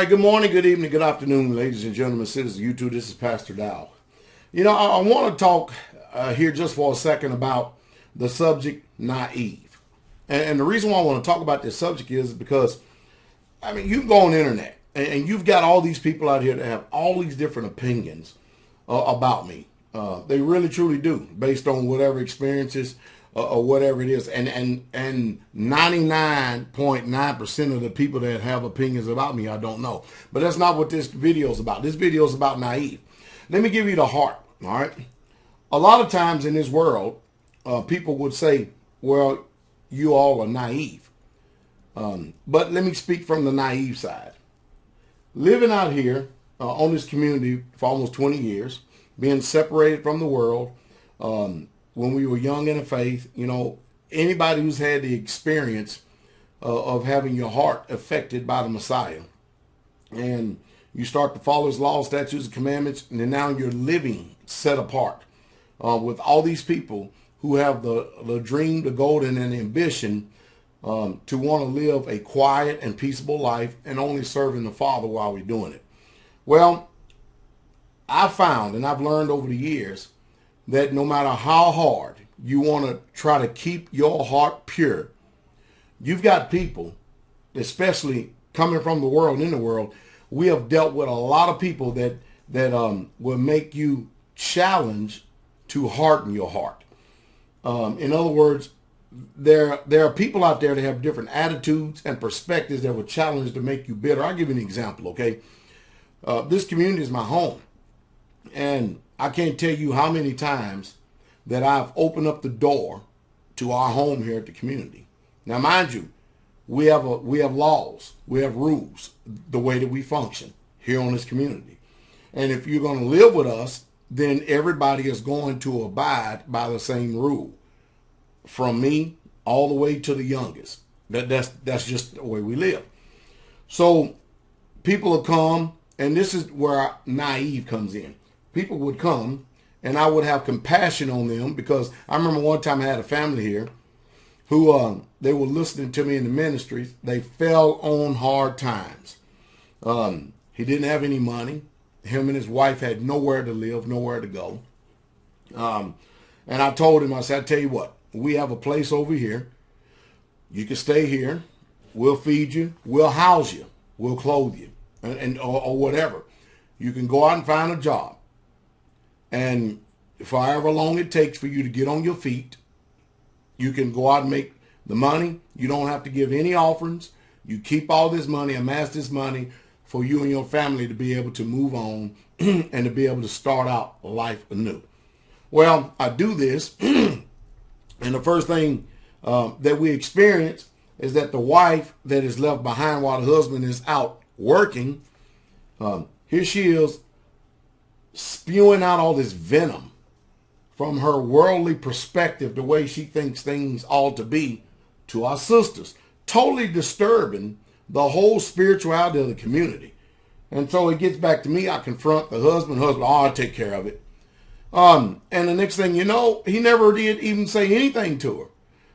good morning, good evening, good afternoon, ladies and gentlemen, citizens of YouTube. This is Pastor Dow. I want to talk here just for a second about the subject naive. And the reason why I want to talk about this subject is because, you can go on the internet and you've got all these people out here that have all these different opinions about me. They really, truly do, based on whatever experiences or whatever it is. And 99.9% of the people that have opinions about me, I don't know. But that's not what this video is about. This video is about naive. Let me give you the heart, all right? A lot of times in this world, people would say, well, you all are naive. But let me speak from the naive side. Living out here on this community for almost 20 years, being separated from the world, when we were young in the faith, anybody who's had the experience of having your heart affected by the Messiah, and you start to follow his laws, statutes, and commandments, and then now you're living set apart with all these people who have the dream, the goal, and an ambition to want to live a quiet and peaceable life and only serving the Father while we're doing it. Well, I found, and I've learned over the years, that no matter how hard you want to try to keep your heart pure, you've got people, especially coming from the world, in the world, we have dealt with a lot of people that will make you challenge to harden your heart. In other words, there are people out there that have different attitudes and perspectives that will challenge to make you bitter. I'll give you an example, okay? This community is my home. And I can't tell you how many times that I've opened up the door to our home here at the community. Now, mind you, we have laws, we have rules, the way that we function here on this community. And if you're going to live with us, then everybody is going to abide by the same rule, from me all the way to the youngest. That's just the way we live. So people will come, and this is where naive comes in. People would come, and I would have compassion on them, because I remember one time I had a family here who they were listening to me in the ministries. They fell on hard times. He didn't have any money. Him and his wife had nowhere to live, nowhere to go. And I told him, I said, I tell you what, we have a place over here. You can stay here. We'll feed you. We'll house you. We'll clothe you, or whatever. You can go out and find a job. And for however long it takes for you to get on your feet, you can go out and make the money. You don't have to give any offerings. You keep all this money, amass this money for you and your family to be able to move on and to be able to start out life anew. Well, I do this, and the first thing that we experience is that the wife that is left behind while the husband is out working, here she is, spewing out all this venom from her worldly perspective, the way she thinks things ought to be, to our sisters, totally disturbing the whole spirituality of the community. And so it gets back to me. I confront the husband, oh, I'll take care of it. And the next thing you know, he never did even say anything to her.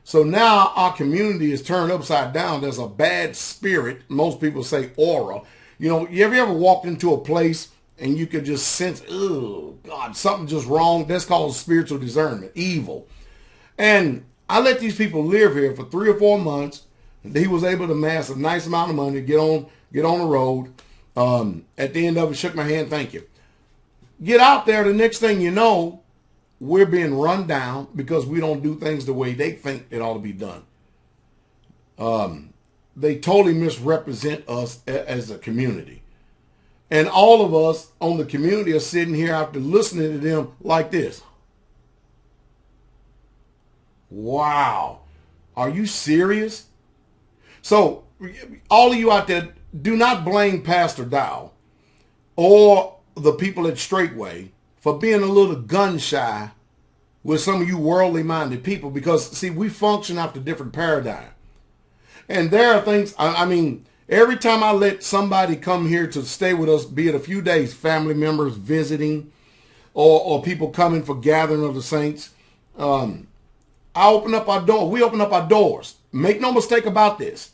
So now our community is turned upside down. There's a bad spirit. Most people say aura. You ever walked into a place and you could just sense, oh, God, something just wrong? That's called spiritual discernment, evil. And I let these people live here for 3 or 4 months. He was able to amass a nice amount of money to get on the road. At the end of it, shook my hand, thank you. Get out there, the next thing you know, we're being run down because we don't do things the way they think it ought to be done. They totally misrepresent us as a community. And all of us on the community are sitting here after listening to them like this. Wow. Are you serious? So, all of you out there, do not blame Pastor Dow or the people at Straightway for being a little gun shy with some of you worldly minded people, because, see, we function after different paradigm. And there are things, every time I let somebody come here to stay with us, be it a few days, family members visiting or people coming for gathering of the saints, I open up our door. We open up our doors. Make no mistake about this.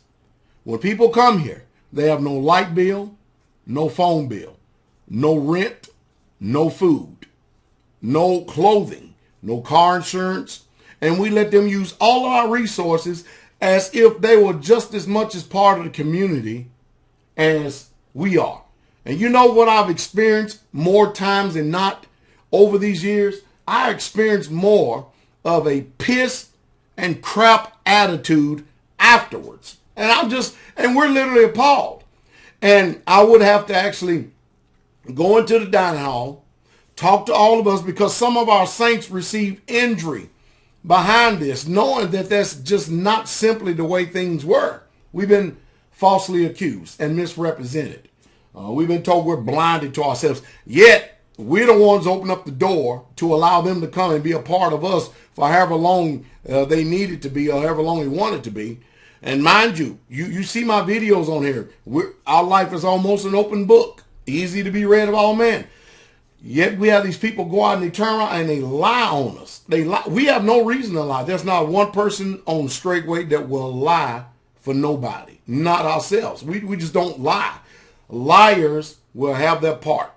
When people come here, they have no light bill, no phone bill, no rent, no food, no clothing, no car insurance, and we let them use all of our resources as if they were just as much as part of the community as we are. And you know what I've experienced more times than not over these years? I experienced more of a piss and crap attitude afterwards. And we're literally appalled. And I would have to actually go into the dining hall, talk to all of us, because some of our saints received injury behind this, knowing that that's just not simply the way things were. We've been falsely accused and misrepresented. We've been told we're blinded to ourselves. Yet, we're the ones open up the door to allow them to come and be a part of us for however long they needed to be or however long they wanted to be. And mind you, you see my videos on here. Our life is almost an open book, easy to be read of all men. Yet we have these people go out and they turn around and they lie on us. They lie. We have no reason to lie. There's not one person on straightway that will lie for nobody, not ourselves. We just don't lie. Liars will have their part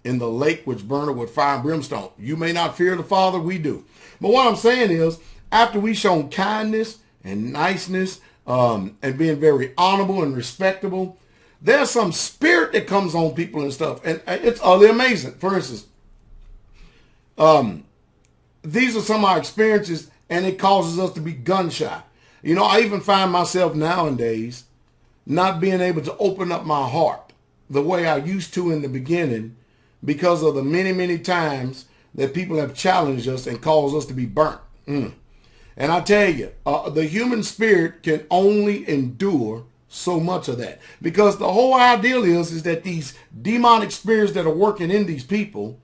in the lake which burneth with fire and brimstone. You may not fear the Father, we do. But what I'm saying is, after we've shown kindness and niceness and being very honorable and respectable, there's some spirit that comes on people and stuff. And it's utterly amazing. For instance, these are some of our experiences, and it causes us to be gun shy. You know, I even find myself nowadays not being able to open up my heart the way I used to in the beginning because of the many, many times that people have challenged us and caused us to be burnt. And I tell you, the human spirit can only endure so much of that, because the whole ideal is that these demonic spirits that are working in these people,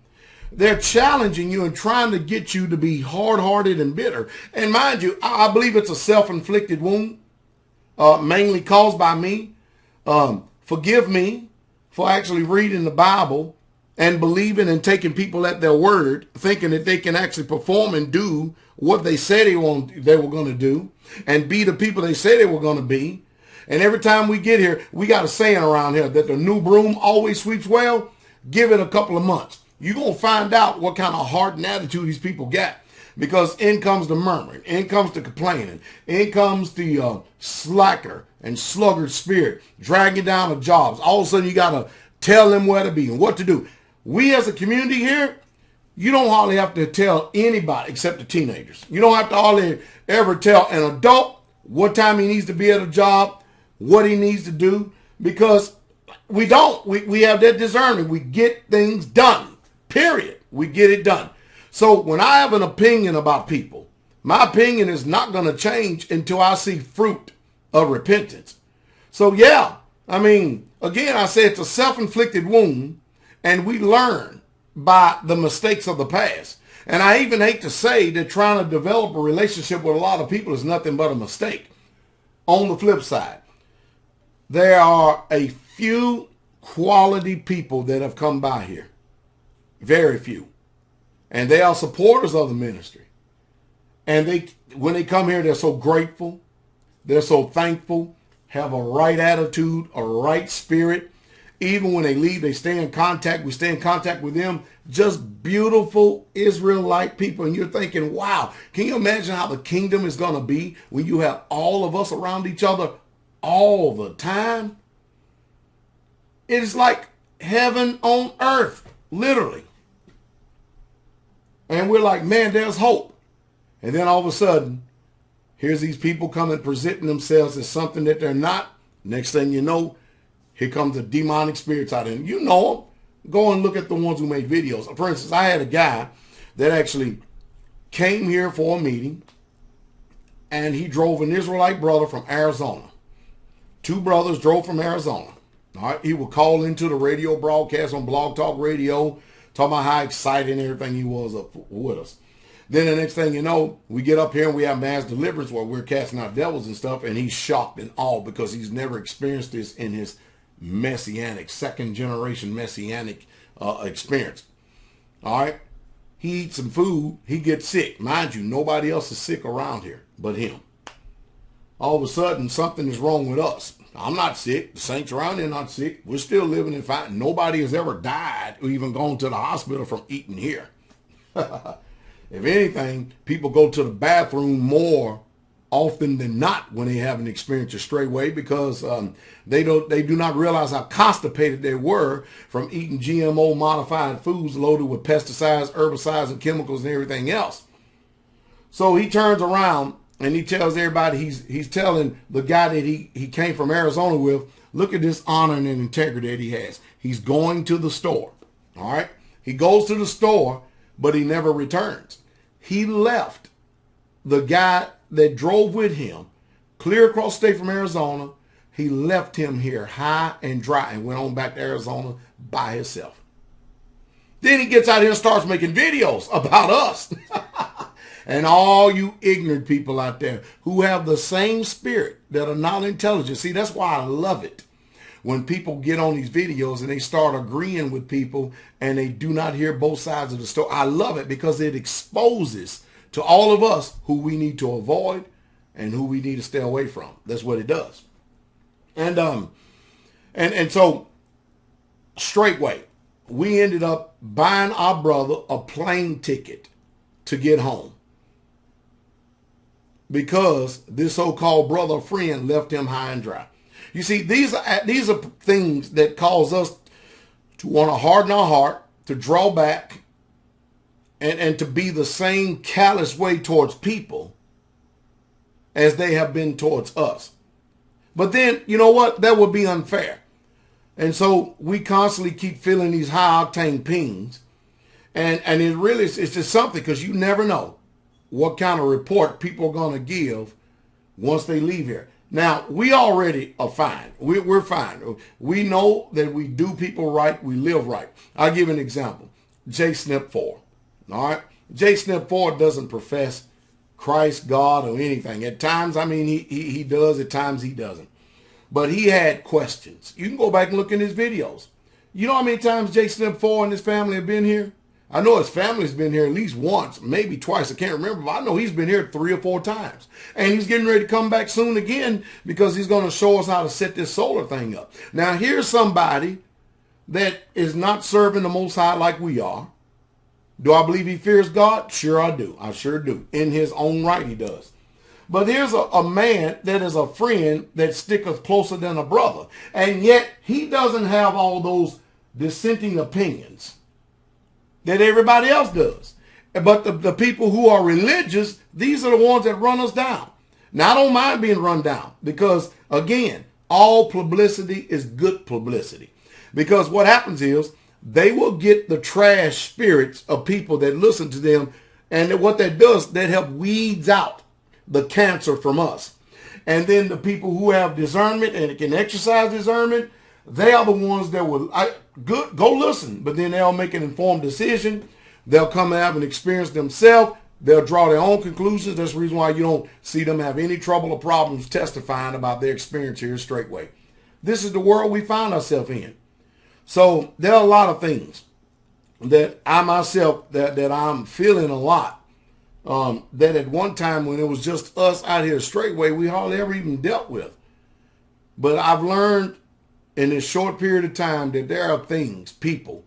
they're challenging you and trying to get you to be hard-hearted and bitter. And mind you, I believe it's a self-inflicted wound, mainly caused by me. Forgive me for actually reading the Bible and believing and taking people at their word, thinking that they can actually perform and do what they said they were going to do and be the people they said they were going to be. And every time we get here, we got a saying around here that the new broom always sweeps well. Give it a couple of months. You're going to find out what kind of heart and attitude these people got. Because in comes the murmuring, in comes the complaining, in comes the slacker and sluggard spirit, dragging down the jobs. All of a sudden, you got to tell them where to be and what to do. We as a community here, you don't hardly have to tell anybody except the teenagers. You don't have to hardly ever tell an adult what time he needs to be at a job, what he needs to do, because we don't. We have that discernment. We get things done, period. We get it done. So when I have an opinion about people, my opinion is not going to change until I see fruit of repentance. So yeah, I mean, again, I say it's a self-inflicted wound, and we learn by the mistakes of the past. And I even hate to say that trying to develop a relationship with a lot of people is nothing but a mistake. On the flip side, there are a few quality people that have come by here. Very few. And they are supporters of the ministry. And when they come here, they're so grateful. They're so thankful. Have a right attitude, a right spirit. Even when they leave, they stay in contact. We stay in contact with them. Just beautiful Israelite people. And you're thinking, wow, can you imagine how the kingdom is going to be when you have all of us around each other all the time? It is like heaven on earth, literally. And we're like, man, there's hope. And then all of a sudden, here's these people coming presenting themselves as something that they're not. Next thing you know, here comes the demonic spirits out of them. You know them. Go and look at the ones who made videos. For instance, I had a guy that actually came here for a meeting, and he drove an Israelite brother from Arizona. Two brothers drove from Arizona. All right, he would call into the radio broadcast on Blog Talk Radio, talking about how excited and everything he was up with us. Then the next thing you know, we get up here and we have mass deliverance where we're casting out devils and stuff, and he's shocked and awed because he's never experienced this in his messianic, second generation messianic experience. All right, he eats some food, he gets sick. Mind you, nobody else is sick around here but him. All of a sudden, something is wrong with us. I'm not sick. The saints around here not sick. We're still living and fine. Nobody has ever died or even gone to the hospital from eating here. If anything, people go to the bathroom more often than not when they haven't experienced a straightway, because they do not realize how constipated they were from eating GMO modified foods loaded with pesticides, herbicides, and chemicals and everything else. So he turns around and he tells everybody, he's telling the guy that he came from Arizona with, look at this honor and integrity that he has. He's going to the store. All right. He goes to the store, but he never returns. He left the guy that drove with him clear across state from Arizona. He left him here high and dry and went on back to Arizona by himself. Then he gets out here and starts making videos about us. And all you ignorant people out there who have the same spirit that are not intelligent. See, that's why I love it when people get on these videos and they start agreeing with people and they do not hear both sides of the story. I love it because it exposes to all of us who we need to avoid and who we need to stay away from. That's what it does. And so straightway, we ended up buying our brother a plane ticket to get home, because this so-called brother or friend left him high and dry. You see, these are things that cause us to want to harden our heart, to draw back, and to be the same callous way towards people as they have been towards us. But then, you know what? That would be unfair. And so we constantly keep feeling these high-octane pings. And it really is, it's just something, because you never know what kind of report people are going to give once they leave here. Now, we already are fine. We're fine. We know that we do people right. We live right. I'll give an example. J. Snip 4. All right? J. Snip 4 doesn't profess Christ, God, or anything. At times, I mean, he does. At times, he doesn't. But he had questions. You can go back and look in his videos. You know how many times J. Snip 4 and his family have been here? I know his family's been here at least once, maybe twice. I can't remember, but I know he's been here 3 or 4 times. And he's getting ready to come back soon again, because he's going to show us how to set this solar thing up. Now, here's somebody that is not serving the Most High like we are. Do I believe he fears God? Sure I do. I sure do. In his own right, he does. But here's a man that is a friend that sticketh closer than a brother. And yet, he doesn't have all those dissenting opinions that everybody else does. But the people who are religious, these are the ones that run us down. Now, I don't mind being run down, because, again, all publicity is good publicity. Because what happens is they will get the trash spirits of people that listen to them, and what that does, that help weeds out the cancer from us. And then the people who have discernment and can exercise discernment, they are the ones that will go listen, but then they'll make an informed decision. They'll come and have an experience themselves. They'll draw their own conclusions. That's the reason why you don't see them have any trouble or problems testifying about their experience here straightway. This is the world we find ourselves in. So there are a lot of things that I myself, that I'm feeling a lot. That at one time, when it was just us out here straightway, we hardly ever even dealt with. But I've learned in this short period of time that there are things, people,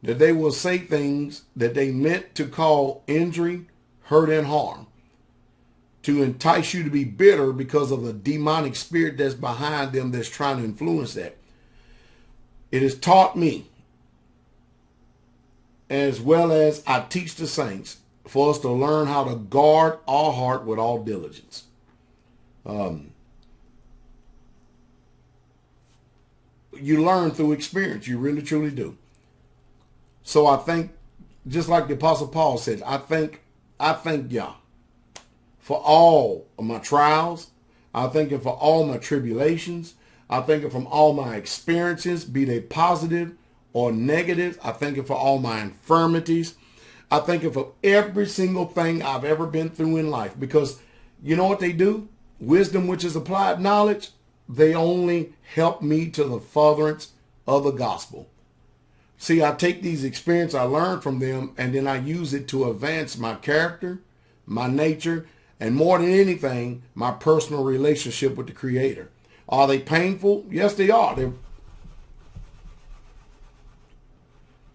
that they will say things that they meant to call injury, hurt, and harm, to entice you to be bitter because of the demonic spirit that's behind them, that's trying to influence that. It has taught me, as well as I teach the saints, for us to learn how to guard our heart with all diligence. You learn through experience. You really, truly do. So I think, just like the Apostle Paul said, I thank Yah for all of my trials. I thank him for all my tribulations. I thank him for all my experiences, be they positive or negative. I thank him for all my infirmities. I thank him for every single thing I've ever been through in life, because you know what they do? Wisdom, which is applied knowledge, they only help me to the furtherance of the gospel. See, I take these experiences I learned from them, and then I use it to advance my character, my nature, and more than anything, my personal relationship with the Creator. Are they painful? Yes, they are.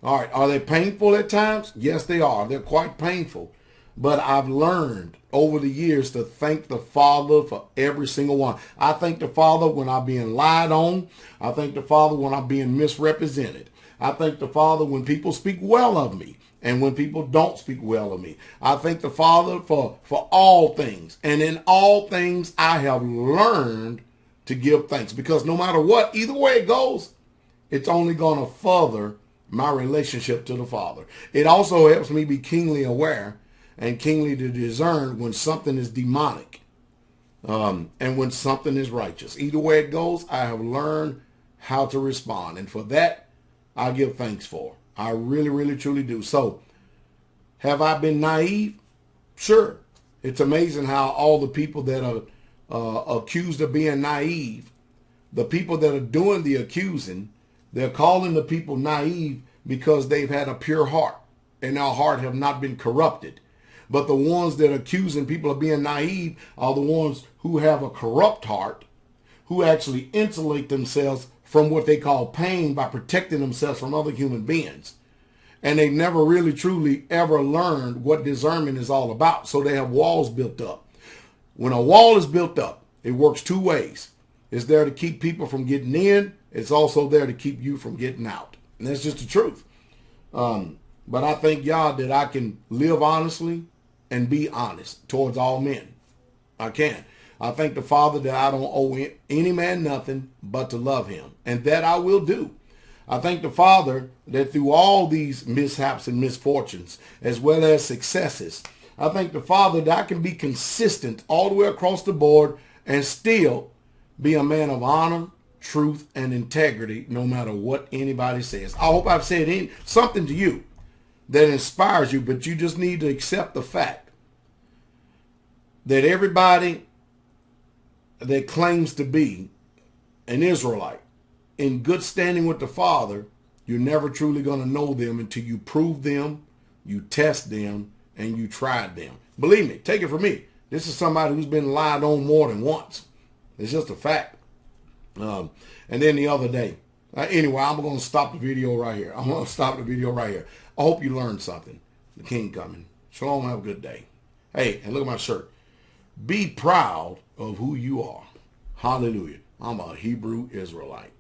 All right. Are they painful at times? Yes, they are. They're quite painful. But I've learned over the years to thank the Father for every single one. I thank the Father when I'm being lied on. I thank the Father when I'm being misrepresented. I thank the Father when people speak well of me and when people don't speak well of me. I thank the Father for all things. And in all things, I have learned to give thanks. Because no matter what, either way it goes, it's only going to further my relationship to the Father. It also helps me be keenly aware and keenly to discern when something is demonic and when something is righteous. Either way it goes, I have learned how to respond. And for that, I give thanks for. I really, really, truly do. So, have I been naive? Sure. It's amazing how all the people that are accused of being naive, the people that are doing the accusing, they're calling the people naive because they've had a pure heart and their heart have not been corrupted. But the ones that are accusing people of being naive are the ones who have a corrupt heart, who actually insulate themselves from what they call pain by protecting themselves from other human beings. And they never really, truly ever learned what discernment is all about. So they have walls built up. When a wall is built up, it works two ways. It's there to keep people from getting in. It's also there to keep you from getting out. And that's just the truth. But I thank God that I can live honestly and be honest towards all men. I can. I thank the Father that I don't owe any man nothing but to love him. And that I will do. I thank the Father that through all these mishaps and misfortunes, as well as successes, I thank the Father that I can be consistent all the way across the board and still be a man of honor, truth, and integrity, no matter what anybody says. I hope I've said something to you that inspires you, but you just need to accept the fact that everybody that claims to be an Israelite in good standing with the Father, you're never truly going to know them until you prove them, you test them, and you tried them. Believe me, take it from me. This is somebody who's been lied on more than once. It's just a fact. And then the other day, anyway, I'm going to stop the video right here. I hope you learned something. The King coming. Shalom, have a good day. Hey, and look at my shirt. Be proud of who you are. Hallelujah. I'm a Hebrew Israelite.